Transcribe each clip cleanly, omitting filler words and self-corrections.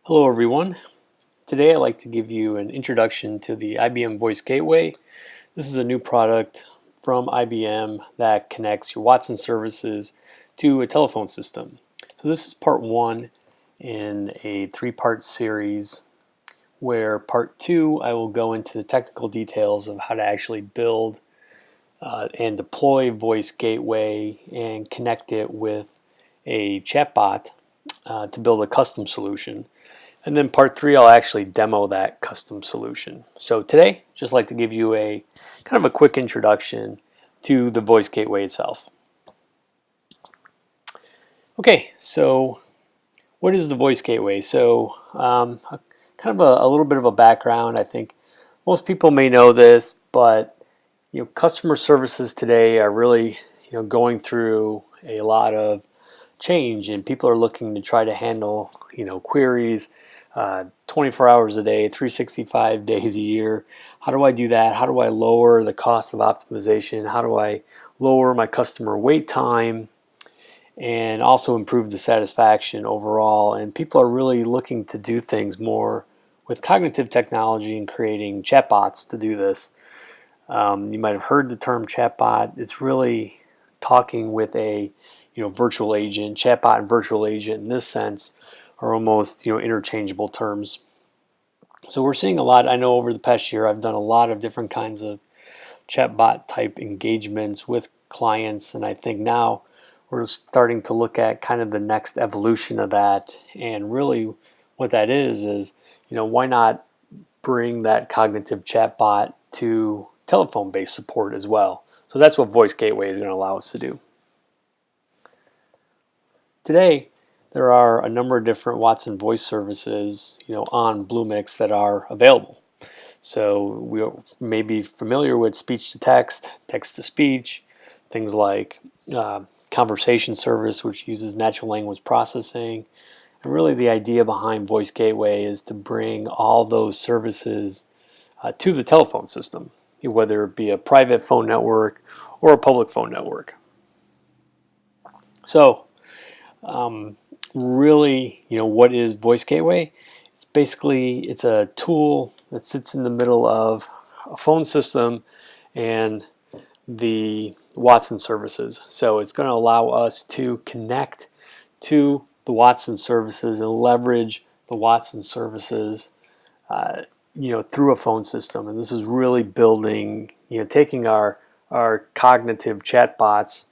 Hello everyone. Today I'd like to give you an introduction to the IBM Voice Gateway. This is a new product from IBM that connects your Watson services to a telephone system. So this is part one in a three-part series where part two I will go into the technical details of how to actually build and deploy Voice Gateway and connect it with a chatbot to build a custom solution. And then part three, I'll actually demo that custom solution. So today, just like to give you a kind of a quick introduction to the Voice Gateway itself. Okay, so what is the Voice Gateway? So kind of a little bit of a background. I think most people may know this, but customer services today are really going through a lot of change, and people are looking to try to handle queries 24 hours a day, 365 days a year. How do I do that? How do I lower the cost of optimization? How do I lower my customer wait time and also improve the satisfaction overall? And people are really looking to do things more with cognitive technology and creating chatbots to do this. You might have heard the term chatbot. It's really talking with a virtual agent. Chatbot and virtual agent in this sense are almost interchangeable terms. So we're seeing a lot. I know over the past year I've done a lot of different kinds of chatbot type engagements with clients, and I think now we're starting to look at kind of the next evolution of that. And really what that is why not bring that cognitive chatbot to telephone-based support as well. So that's what Voice Gateway is going to allow us to do. Today, there are a number of different Watson voice services, on Bluemix that are available. So we may be familiar with speech to text, text to speech, things like conversation service, which uses natural language processing. And really the idea behind Voice Gateway is to bring all those services to the telephone system, whether it be a private phone network or a public phone network. So really, what is Voice Gateway? It's a tool that sits in the middle of a phone system and the Watson services. So it's going to allow us to connect to the Watson services and leverage the Watson services through a phone system. And this is really building, taking our cognitive chatbots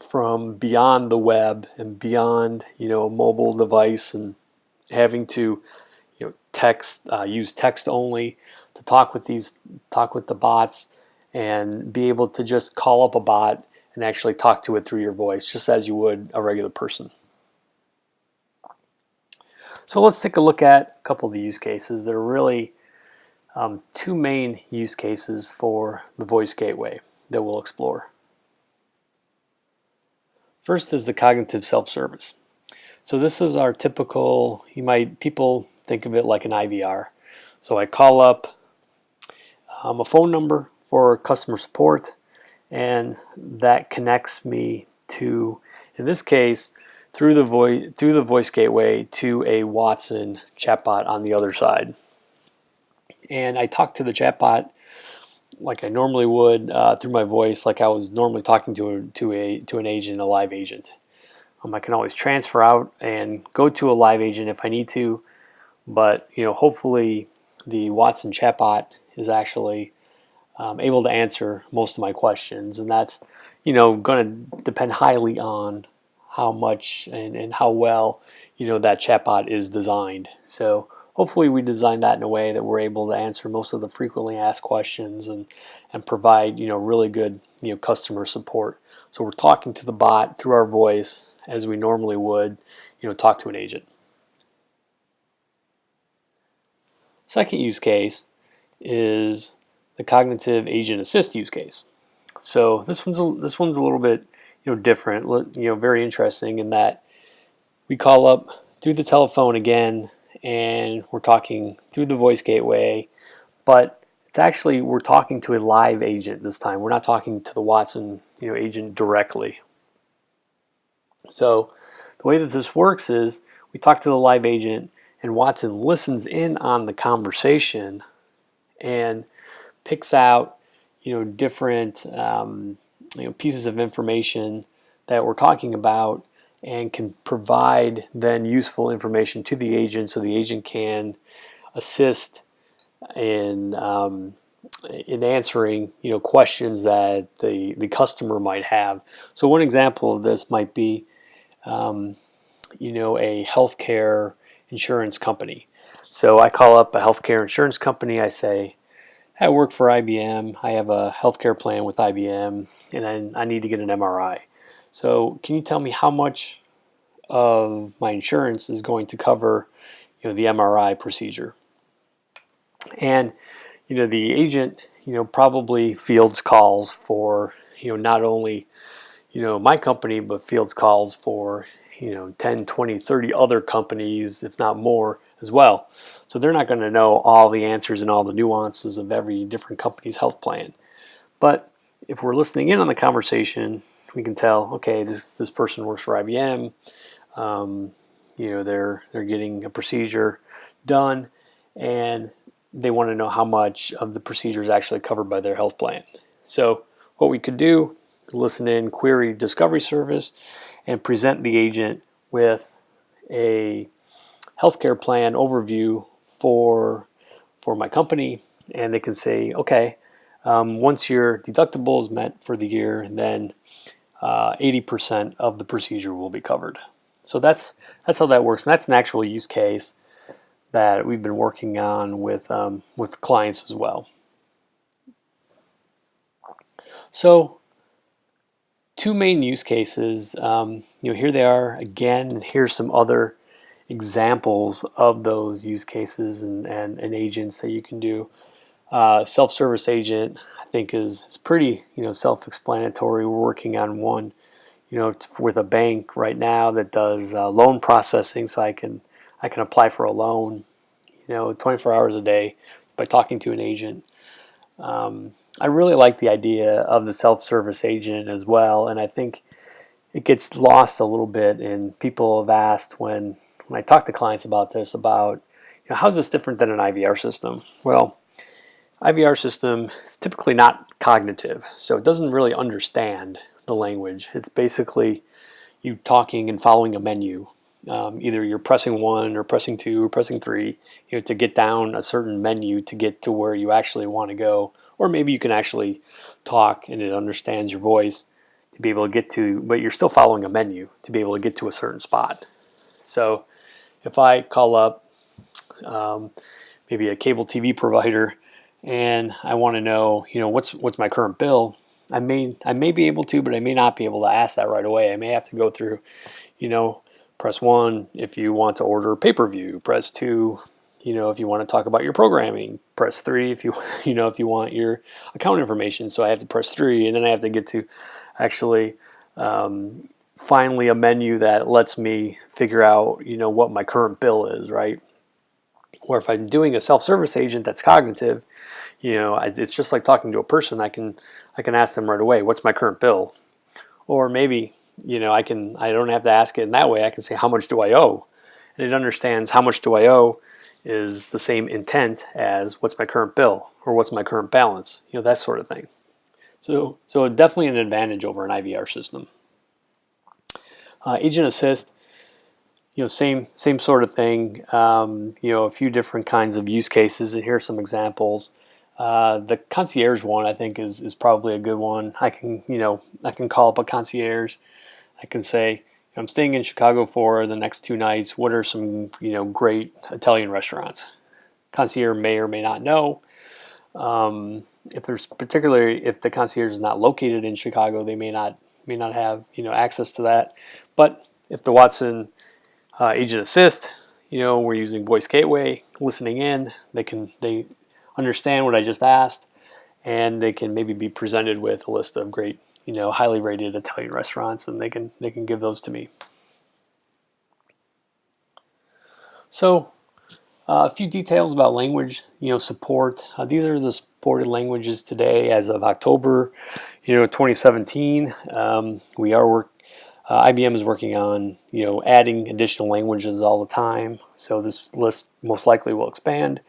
from beyond the web and beyond a mobile device and having to use text only to talk with the bots, and be able to just call up a bot and actually talk to it through your voice, just as you would a regular person. So let's take a look at a couple of the use cases. There are really two main use cases for the Voice Gateway that we'll explore. First is the cognitive self-service. So this is our typical, people think of it like an IVR. So I call up a phone number for customer support, and that connects me to, in this case, through the Voice Gateway to a Watson chatbot on the other side. And I talk to the chatbot like I normally would through my voice, like I was normally talking to an agent, a live agent. I can always transfer out and go to a live agent if I need to, but hopefully the Watson chatbot is actually able to answer most of my questions, and that's going to depend highly on how much and how well that chatbot is designed. So hopefully we design that in a way that we're able to answer most of the frequently asked questions and provide really good customer support. So we're talking to the bot through our voice as we normally would talk to an agent. Second use case is the cognitive agent assist use case. So this one's a little bit different, very interesting in that we call up through the telephone again, and we're talking through the Voice Gateway, but it's actually we're talking to a live agent this time. We're not talking to the Watson agent directly. So the way that this works is we talk to the live agent, and Watson listens in on the conversation and picks out different pieces of information that we're talking about, and can provide then useful information to the agent, so the agent can assist in answering questions that the customer might have. So one example of this might be a healthcare insurance company. So I call up a healthcare insurance company. I say, I work for IBM. I have a healthcare plan with IBM, and I need to get an MRI. So can you tell me how much of my insurance is going to cover the MRI procedure? And the agent probably fields calls for not only my company, but fields calls for 10, 20, 30 other companies, if not more, as well. So they're not going to know all the answers and all the nuances of every different company's health plan. But if we're listening in on the conversation, we can tell, okay, this person works for IBM. They're getting a procedure done, and they want to know how much of the procedure is actually covered by their health plan. So what we could do, listen in, query discovery service, and present the agent with a healthcare plan overview for my company, and they can say, okay, once your deductible is met for the year, then 80% of the procedure will be covered. So that's how that works, and that's an actual use case that we've been working on with clients as well. So two main use cases. Here they are again, and here's some other examples of those use cases and agents that you can do. Self-service agent, I think, is pretty self-explanatory. We're working on one with a bank right now that does loan processing, so I can apply for a loan 24 hours a day by talking to an agent. I really like the idea of the self-service agent as well, and I think it gets lost a little bit, and people have asked when I talk to clients about this, about how's this different than an IVR system? Well, IVR system is typically not cognitive, so it doesn't really understand the language. It's basically you talking and following a menu. Either you're pressing 1 or pressing 2 or pressing 3 to get down a certain menu to get to where you actually want to go, or maybe you can actually talk and it understands your voice to be able to get to, but you're still following a menu to be able to get to a certain spot. So if I call up maybe a cable TV provider and I want to know what's my current bill, I may be able to, but I may not be able to ask that right away. I may have to go through press 1 if you want to order pay-per-view, press 2 if you want to talk about your programming, press 3 if you if you want your account information. So I have to press 3, and then I have to get to actually finally a menu that lets me figure out what my current bill is, right? Or if I'm doing a self-service agent that's cognitive, it's just like talking to a person. I can ask them right away, what's my current bill? Or maybe I don't have to ask it in that way. I can say, how much do I owe? And it understands how much do I owe is the same intent as what's my current bill or what's my current balance, that sort of thing. So definitely an advantage over an IVR system. Agent Assist, same sort of thing. A few different kinds of use cases, and here are some examples. The concierge one, I think, is probably a good one. I can call up a concierge. I can say, I'm staying in Chicago for the next 2 nights. What are some great Italian restaurants? Concierge may or may not know. If the concierge is not located in Chicago, they may not have access to that. But if the Watson Agent Assist, we're using Voice Gateway, listening in, they understand what I just asked, and they can maybe be presented with a list of great highly rated Italian restaurants, and they can give those to me. So a few details about language support. These are the supported languages today as of October 2017. We are IBM is working on adding additional languages all the time, so this list most likely will expand.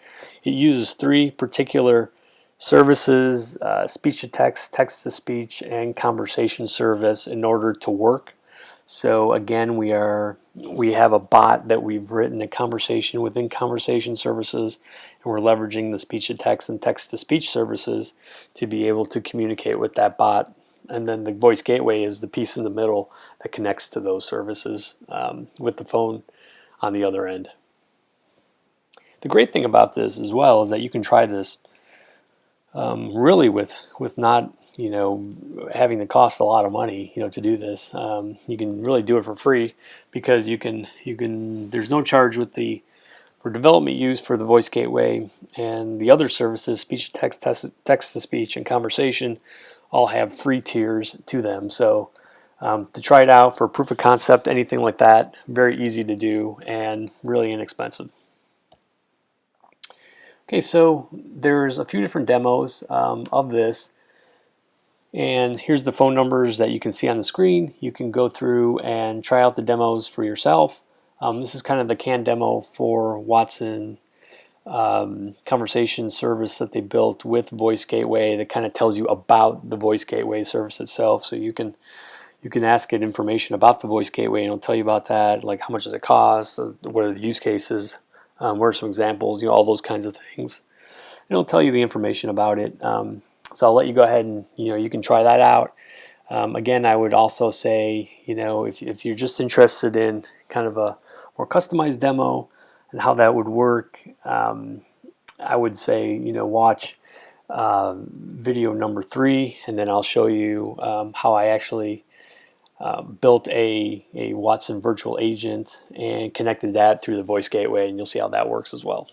It uses three particular services: speech to text, text to speech, and conversation service in order to work. So again, we have a bot that we've written a conversation within conversation services, and we're leveraging the speech to text and text to speech services to be able to communicate with that bot. And then the voice gateway is the piece in the middle that connects to those services with the phone on the other end. The great thing about this as well is that you can try this really with not having to cost a lot of money to do this. You can really do it for free because you can there's no charge with for development use for the voice gateway, and the other services, speech to text, text to speech, and conversation, all have free tiers to them. So to try it out for proof of concept, anything like that, very easy to do and really inexpensive. Okay, so there's a few different demos of this, and here's the phone numbers that you can see on the screen. You can go through and try out the demos for yourself. This is kind of the canned demo for Watson conversation service that they built with Voice Gateway that kind of tells you about the Voice Gateway service itself. So you can ask it information about the Voice Gateway and it'll tell you about that, like how much does it cost, what are the use cases, what are some examples, all those kinds of things. And it'll tell you the information about it. So I'll let you go ahead and you can try that out. Again, I would also say if you're just interested in kind of a more customized demo and how that would work, I would say watch video number 3, and then I'll show you how I actually built a Watson virtual agent and connected that through the Voice Gateway, and you'll see how that works as well.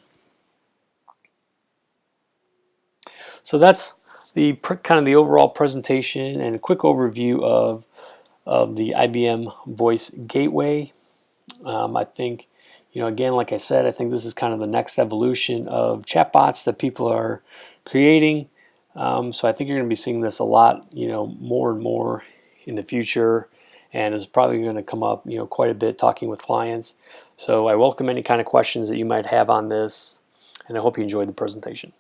So that's the kind of the overall presentation and a quick overview of the IBM Voice Gateway. I think again, like I said, I think this is kind of the next evolution of chatbots that people are creating. So I think you're going to be seeing this a lot, more and more in the future, and it's probably going to come up, quite a bit talking with clients. So I welcome any kind of questions that you might have on this, and I hope you enjoyed the presentation.